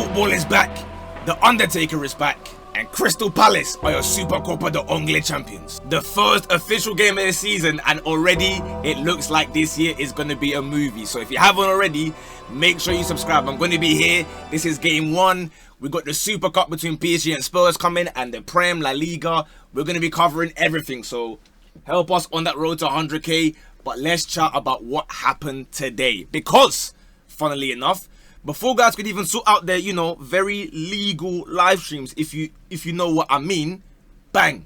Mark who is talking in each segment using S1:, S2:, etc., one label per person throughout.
S1: Football is back, The Undertaker is back, and Crystal Palace are your Super Copa de Anglais champions. The first official game of the season, and already it looks like this year is going to be a movie. So if you haven't already, make sure you subscribe. I'm going to be here. This is game one. We got the Super Cup between PSG and Spurs coming, and the Prem, La Liga. We're going to be covering everything. So help us on that road to 100k. But let's chat about what happened today. Because, funnily enough, before guys could even sort out their, very legal live streams, if you know what I mean, bang,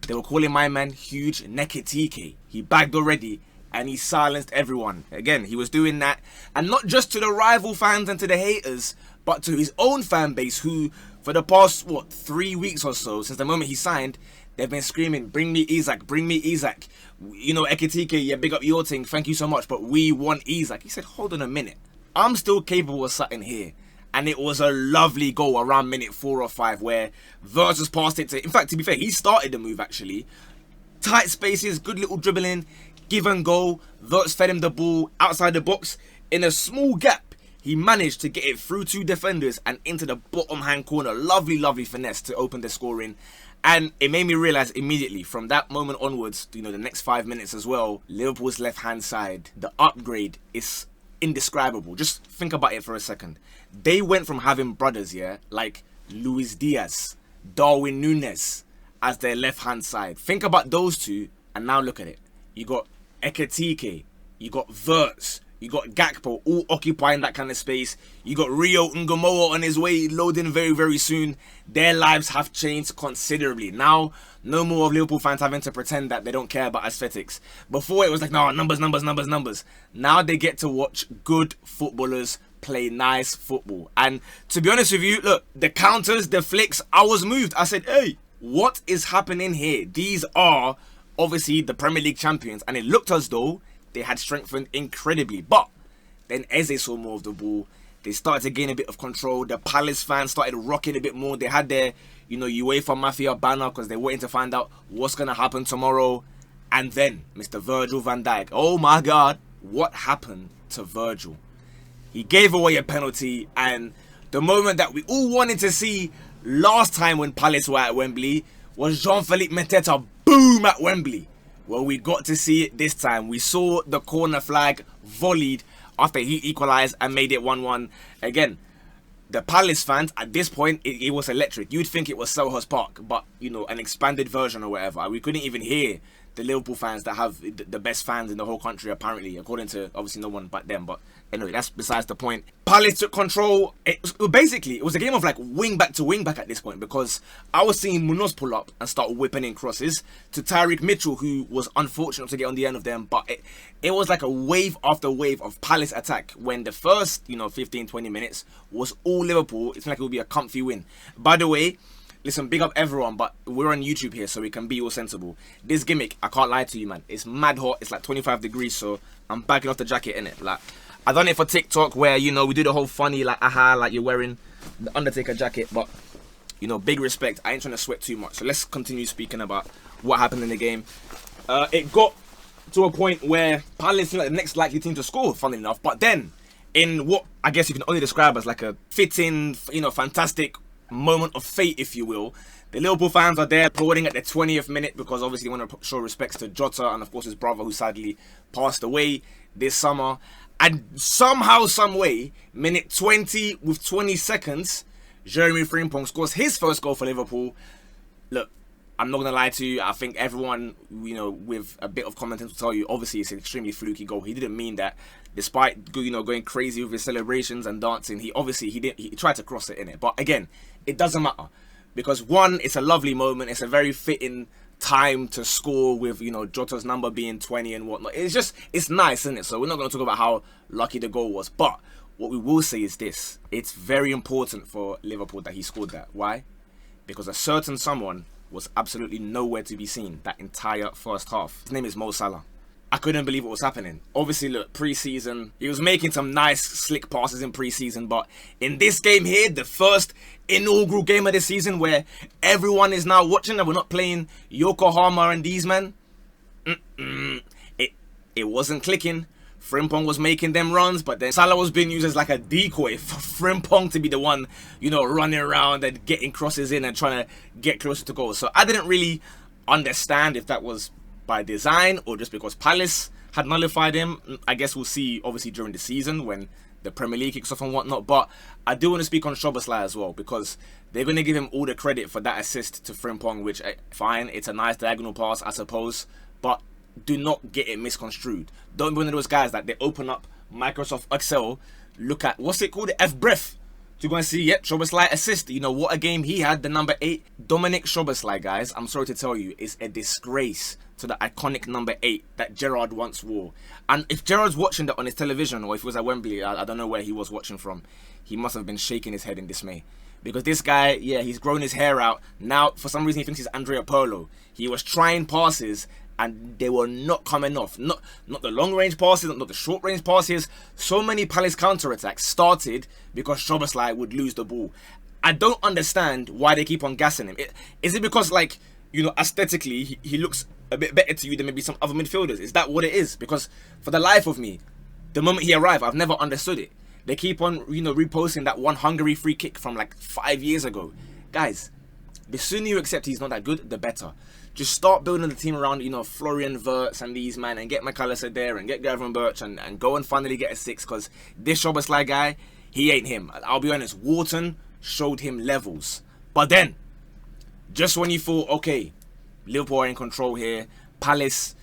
S1: they were calling my man huge Ekitike. He bagged already and he silenced everyone. Again, he was doing that, and not just to the rival fans and to the haters, but to his own fan base, who for the past 3 weeks or so, since the moment he signed, they've been screaming, bring me Isak, bring me Isak. Ekitike, yeah, big up your thing, thank you so much, but we want Isak. He said, hold on a minute, I'm still capable of something here. And it was a lovely goal around minute 4 or 5 where Verts just passed it to, in fact, to be fair, he started the move actually. Tight spaces, good little dribbling, give and go. Verts fed him the ball outside the box. In a small gap, he managed to get it through 2 defenders and into the bottom hand corner. Lovely, lovely finesse to open the scoring. And it made me realise immediately from that moment onwards, the next 5 minutes as well, Liverpool's left hand side, the upgrade is indescribable. Just think about it for a second. They went from having brothers, like Luis Diaz, Darwin Núñez as their left hand side. Think about those two, and now look at it. You got Ekitike, you got Verts, you got Gakpo, all occupying that kind of space. You got Rio Ngamoa on his way, loading very, very soon. Their lives have changed considerably. Now, no more of Liverpool fans having to pretend that they don't care about aesthetics. Before, it was like, no, numbers, numbers, numbers, numbers. Now they get to watch good footballers play nice football. And to be honest with you, look, the counters, the flicks, I was moved. I said, hey, what is happening here? These are obviously the Premier League champions, and it looked as though they had strengthened incredibly. But then as they saw more of the ball, they started to gain a bit of control. The Palace fans started rocking a bit more. They had their, UEFA Mafia banner because they're waiting to find out what's going to happen tomorrow. And then Mr. Virgil van Dijk. Oh my God, what happened to Virgil? He gave away a penalty, and the moment that we all wanted to see last time when Palace were at Wembley was Jean-Philippe Mateta boom at Wembley. Well, we got to see it this time. We saw the corner flag volleyed after he equalized and made it 1-1. Again, the Palace fans, at this point, it was electric. You'd think it was Selhurst Park, but, an expanded version or whatever. We couldn't even hear the Liverpool fans that have the best fans in the whole country, apparently, according to, obviously, no one but them. But anyway, that's besides the point. Palace took control. It was a game of like wing back to wing back at this point, because I was seeing Munoz pull up and start whipping in crosses to Tyreek Mitchell, who was unfortunate to get on the end of them. But it was like a wave after wave of Palace attack, when the first 15-20 minutes was all Liverpool. It's like it would be a comfy win. By the way, listen, big up everyone, but we're on YouTube here, so we can be all sensible. This gimmick, I can't lie to you, man. It's mad hot. It's like 25 degrees, so I'm backing off the jacket, innit? Like, I done it for TikTok where, we do the whole funny, like, like you're wearing the Undertaker jacket, but, big respect. I ain't trying to sweat too much. So let's continue speaking about what happened in the game. It got to a point where Palace seemed like the next likely team to score, funnily enough, but then, in what I guess you can only describe as like a fitting, fantastic moment of fate, if you will, the Liverpool fans are there applauding at the 20th minute, because obviously they want to show respects to Jota and of course his brother, who sadly passed away this summer. And somehow, some way, minute 20 with 20 seconds, Jeremy Frimpong scores his first goal for Liverpool. Look, I'm not going to lie to you. I think everyone, with a bit of common sense will tell you, obviously it's an extremely fluky goal. He didn't mean that. Despite, going crazy with his celebrations and dancing, he tried to cross it in it. But again, it doesn't matter. Because one, it's a lovely moment. It's a very fitting time to score with, Jota's number being 20 and whatnot. It's nice, isn't it? So we're not going to talk about how lucky the goal was. But what we will say is this. It's very important for Liverpool that he scored that. Why? Because a certain someone was absolutely nowhere to be seen that entire first half. His name is Mo Salah. I couldn't believe what was happening. Obviously, look, pre-season, he was making some nice, slick passes in pre-season, but in this game here, the first inaugural game of the season where everyone is now watching and we're not playing Yokohama and these men, it wasn't clicking. Frimpong was making them runs, but then Salah was being used as like a decoy for Frimpong to be the one, you know, running around and getting crosses in and trying to get closer to goal. So I didn't really understand if that was by design or just because Palace had nullified him. I guess we'll see, obviously, during the season when the Premier League kicks off and whatnot. But I do want to speak on Szoboszlai as well, because they're going to give him all the credit for that assist to Frimpong, which, fine, it's a nice diagonal pass, I suppose, but do not get it misconstrued. Don't be one of those guys that they open up Microsoft Excel, look at, what's it called, the F-breath, to go and see, yep, Szoboszlai assist. You know, what a game he had, the number 8. Dominic Szoboszlai, guys, I'm sorry to tell you, is a disgrace to the iconic number 8 that Gerrard once wore. And if Gerrard's watching that on his television, or if it was at Wembley, I don't know where he was watching from, he must have been shaking his head in dismay. Because this guy, yeah, he's grown his hair out. Now, for some reason, he thinks he's Andrea Pirlo. He was trying passes and they were not coming off. Not the long-range passes, not the short-range passes. So many Palace counter-attacks started because Szoboszlai would lose the ball. I don't understand why they keep on gassing him. Is it because, like, you know, aesthetically, he looks a bit better to you than maybe some other midfielders? Is that what it is? Because for the life of me, the moment he arrived, I've never understood it. They keep on, you know, reposting that one Hungary free kick from like 5 years ago. Guys, the sooner you accept he's not that good, the better. Just start building the team around, you know, Florian Wirtz and these man, and get McAllister there and get Gavin Birch and go and finally get a 6, because this Szoboszlai guy, he ain't him. I'll be honest, Wharton showed him levels. But then, just when you thought, okay, Liverpool are in control here, Palace,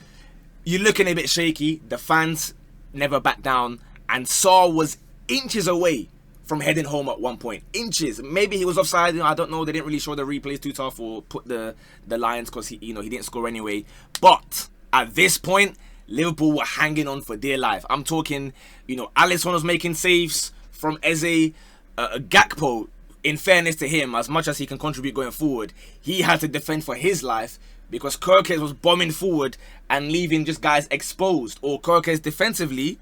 S1: you're looking a bit shaky, the fans never back down, and Saul was inches away from heading home at one point. Inches. Maybe he was offside, you know, I don't know. They didn't really show the replays too tough or put the Lions, because he, you know, he didn't score anyway. But at this point, Liverpool were hanging on for dear life. I'm talking, you know, Alisson was making saves from Eze. Gakpo, in fairness to him, as much as he can contribute going forward, he had to defend for his life because Kerkez was bombing forward and leaving just guys exposed. Or Kerkez defensively,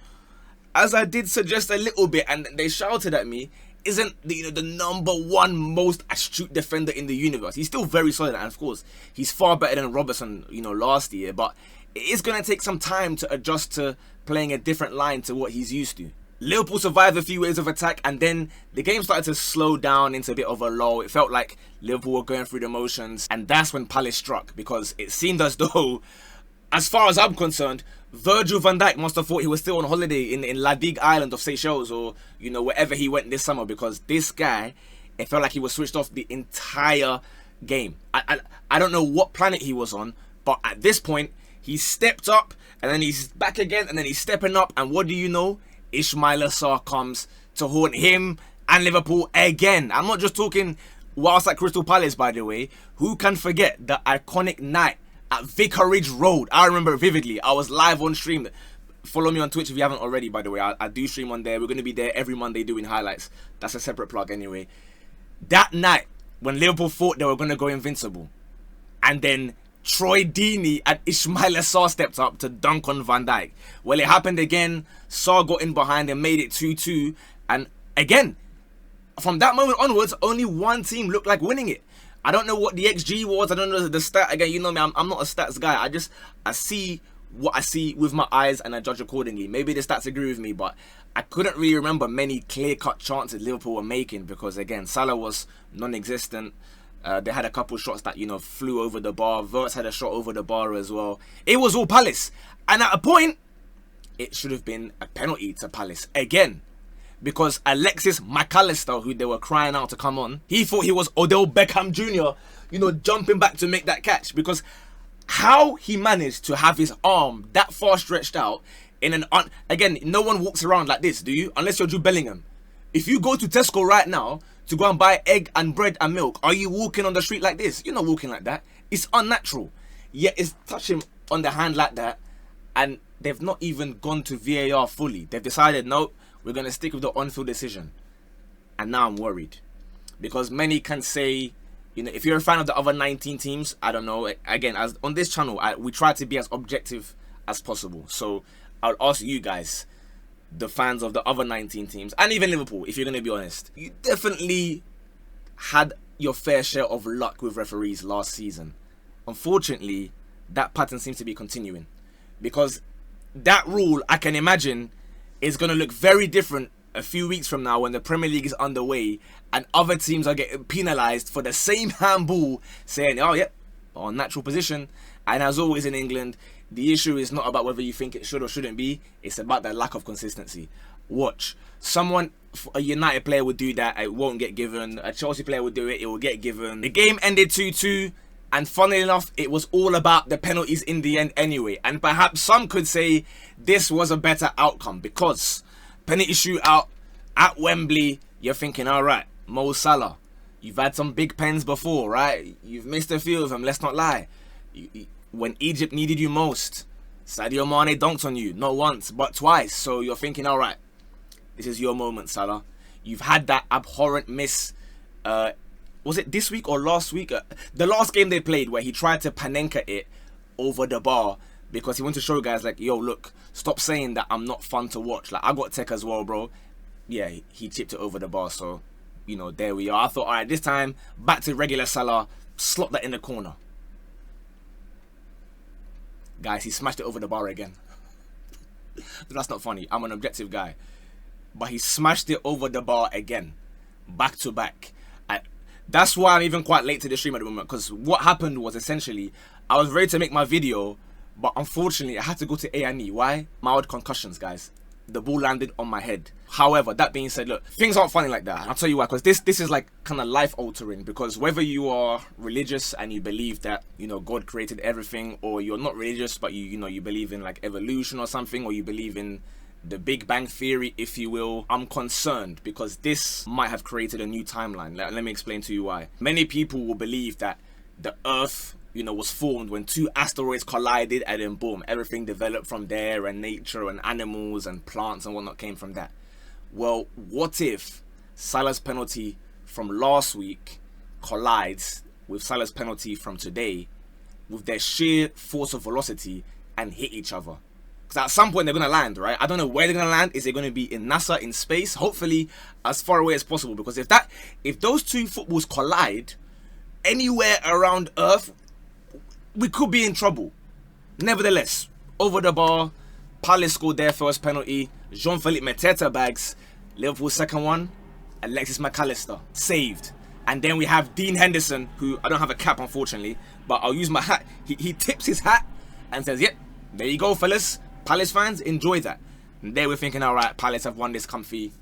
S1: as I did suggest a little bit, and they shouted at me, isn't the, you know, the number 1 most astute defender in the universe. He's still very solid, and of course, he's far better than Robertson, you know, last year. But it is going to take some time to adjust to playing a different line to what he's used to. Liverpool survived a few waves of attack, and then the game started to slow down into a bit of a lull. It felt like Liverpool were going through the motions, and that's when Palace struck, because it seemed as though, as far as I'm concerned, Virgil van Dijk must have thought he was still on holiday in La Digue Island of Seychelles, or, you know, wherever he went this summer, because this guy, it felt like he was switched off the entire game. I don't know what planet he was on, but at this point, he stepped up, and then he's back again, and then he's stepping up, and what do you know? Ismaila Sarr comes to haunt him and Liverpool again. I'm not just talking whilst at Crystal Palace, by the way. Who can forget the iconic night at Vicarage Road? I remember it vividly. I was live on stream. Follow me on Twitch if you haven't already, by the way. I do stream on there. We're going to be there every Monday doing highlights. That's a separate plug anyway. That night, when Liverpool thought they were going to go invincible, and then Troy Deeney and Ismaila Sarr stepped up to dunk on Van Dijk. Well, it happened again. Sarr got in behind and made it 2-2. And again, from that moment onwards, only one team looked like winning it. I don't know what the XG was. I don't know the stat. Again, you know me, I'm not a stats guy. I see what I see with my eyes and I judge accordingly. Maybe the stats agree with me, but I couldn't really remember many clear-cut chances Liverpool were making, because, again, Salah was non-existent. They had a couple shots that, you know, flew over the bar. Wirtz had a shot over the bar as well. It was all Palace. And at a point, it should have been a penalty to Palace again, because Alexis McAllister, who they were crying out to come on, he thought he was Odell Beckham Jr., you know, jumping back to make that catch. Because how he managed to have his arm that far stretched out in an... Again, no one walks around like this, do you? Unless you're Jude Bellingham. If you go to Tesco right now to go and buy egg and bread and milk, are you walking on the street like this? You're not walking like that. It's unnatural. Yet it's touching on the hand like that, and they've not even gone to VAR fully. They've decided, no, we're going to stick with the on-field decision. And now I'm worried, because many can say, you know, if you're a fan of the other 19 teams, I don't know. Again, as on this channel, we try to be as objective as possible. So I'll ask you guys, the fans of the other 19 teams, and even Liverpool, if you're going to be honest, you definitely had your fair share of luck with referees last season. Unfortunately, that pattern seems to be continuing, because that rule, I can imagine, is going to look very different a few weeks from now when the Premier League is underway and other teams are getting penalised for the same handball, saying, oh, yep, on natural position. And as always in England, the issue is not about whether you think it should or shouldn't be. It's about the lack of consistency. Watch. A United player would do that, it won't get given. A Chelsea player would do it, it will get given. The game ended 2-2. And funnily enough, it was all about the penalties in the end anyway. And perhaps some could say this was a better outcome because penalty shootout at Wembley, you're thinking, all right, Mo Salah, you've had some big pens before, right? You've missed a few of them, let's not lie. When Egypt needed you most, Sadio Mane dunked on you, not once, but twice. So you're thinking, all right, this is your moment, Salah. You've had that abhorrent miss, was it this week or last week? The last game they played where he tried to Panenka it over the bar because he wanted to show guys like, yo, look, stop saying that I'm not fun to watch. Like, I got tech as well, bro. Yeah, he chipped it over the bar. So, you know, there we are. I thought, all right, this time, back to regular Salah. Slot that in the corner. Guys, he smashed it over the bar again. That's not funny. I'm an objective guy. But he smashed it over the bar again. Back to back. That's why I'm even quite late to the stream at the moment, because what happened was essentially I was ready to make my video, but unfortunately I had to go to A&E. Why? Mild concussions, guys. The ball landed on my head. However, that being said, look, things aren't funny like that. And I'll tell you why, because this is like kind of life altering, because whether you are religious and you believe that, you know, God created everything, or you're not religious but you know you believe in like evolution or something, or you believe in the Big Bang Theory, if you will, I'm concerned because this might have created a new timeline. Let me explain to you why. Many people will believe that the Earth, you know, was formed when two asteroids collided and then boom, everything developed from there, and nature and animals and plants and whatnot came from that. Well, what if Salah's penalty from last week collides with Salah's penalty from today with their sheer force of velocity and hit each other? Because at some point they're going to land, right? I don't know where they're going to land. Is it going to be in NASA, in space? Hopefully as far away as possible, because if those two footballs collide anywhere around Earth, we could be in trouble. Nevertheless, over the bar, Palace scored their first penalty. Jean-Philippe Mateta bags. Liverpool's second one, Alexis McAllister saved. And then we have Dean Henderson, who I don't have a cap unfortunately, but I'll use my hat. He tips his hat and says, yep, there you go, fellas. Palace fans, enjoy that. And they were thinking, all right, Palace have won this comfy.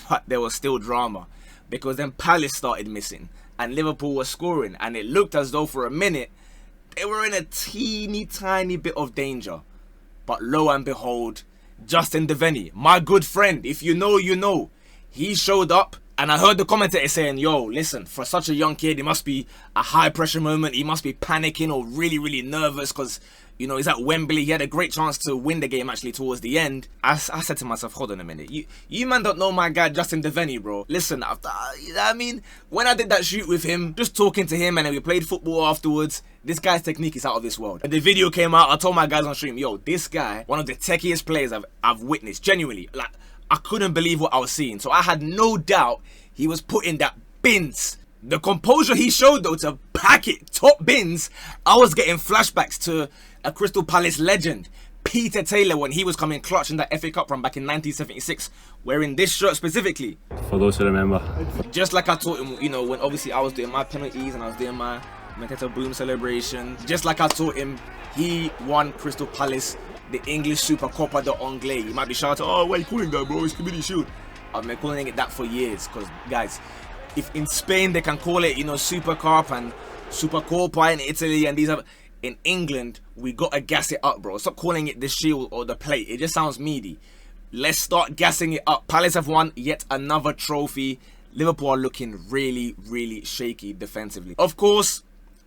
S1: But there was still drama, because then Palace started missing and Liverpool was scoring, and it looked as though for a minute they were in a teeny tiny bit of danger. But lo and behold, Justin Devaney, my good friend, if you know, you know, he showed up. And I heard the commentator saying, yo, listen, for such a young kid, it must be a high pressure moment. He must be panicking or really, really nervous because, you know, he's at Wembley. He had a great chance to win the game actually towards the end. I said to myself, hold on a minute. You man don't know my guy, Justin Devaney, bro. Listen, after, you know what I mean? When I did that shoot with him, just talking to him and then we played football afterwards, this guy's technique is out of this world. And the video came out, I told my guys on stream, yo, this guy, one of the techiest players I've witnessed, genuinely. Like, I couldn't believe what I was seeing. So I had no doubt he was putting that bins. The composure he showed though to pack it top bins, I was getting flashbacks to a Crystal Palace legend, Peter Taylor, when he was coming clutch in that FA Cup run back in 1976, wearing this shirt specifically.
S2: For those who remember.
S1: Just like I taught him, you know, when obviously I was doing my penalties and I was doing my Mateta Boom celebration. Just like I taught him, he won Crystal Palace the English Super Copa de Anglais. You might be shouting, oh, why are you calling that, bro? It's Community Shield. I've been calling it that for years, because, guys, if in Spain they can call it, you know, Super Cup and Super Copa in Italy and these other... In England, we gotta gas it up, bro. Stop calling it the shield or the plate. It just sounds meaty. Let's start gassing it up. Palace have won yet another trophy. Liverpool are looking really, really shaky defensively. Of course,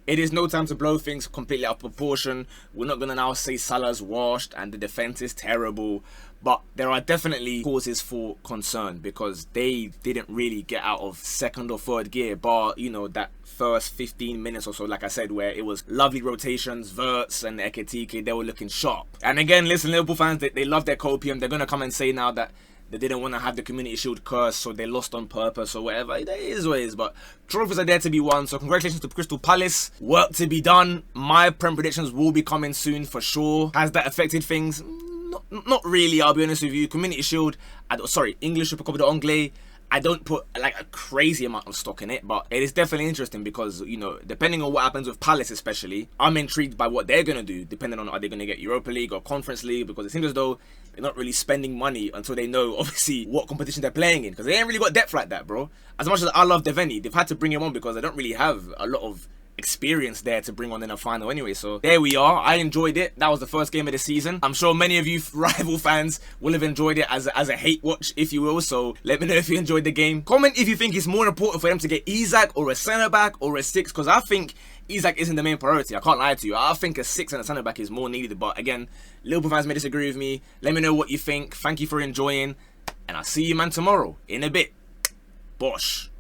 S1: it is no time to blow things completely out of proportion. We're not going to now say Salah's washed and the defense is terrible. But there are definitely causes for concern, because they didn't really get out of second or third gear, bar, you know, that first 15 minutes or so, like I said, where it was lovely rotations, Verts and Ekitike, they were looking sharp. And again, listen, Liverpool fans, they love their copium. They're going to come and say now that they didn't want to have the Community Shield curse, so they lost on purpose or whatever. It is what it is, but trophies are there to be won. So congratulations to Crystal Palace. Work to be done. My Prem predictions will be coming soon for sure. Has that affected things? Not really, I'll be honest with you. Community Shield, English Super Copa d'Anglais, I don't put like a crazy amount of stock in it, but it is definitely interesting because, you know, depending on what happens with Palace especially, I'm intrigued by what they're going to do, depending on are they going to get Europa League or Conference League, because it seems as though they're not really spending money until they know, obviously, what competition they're playing in, because they ain't really got depth like that, bro. As much as I love Deveni, they've had to bring him on because they don't really have a lot of experience there to bring on in a final anyway. So there we are. I enjoyed it. That was the first game of the season. I'm sure many of you rival fans will have enjoyed it as a hate watch, if you will. So let me know if you enjoyed the game. Comment if you think it's more important for them to get Isak or a centre back or a 6, because I think Isak isn't the main priority. I can't lie to you. I think a 6 and a centre back is more needed. But again, Liverpool fans may disagree with me. Let me know what you think. Thank you for enjoying, and I'll see you man tomorrow in a bit. Bosh.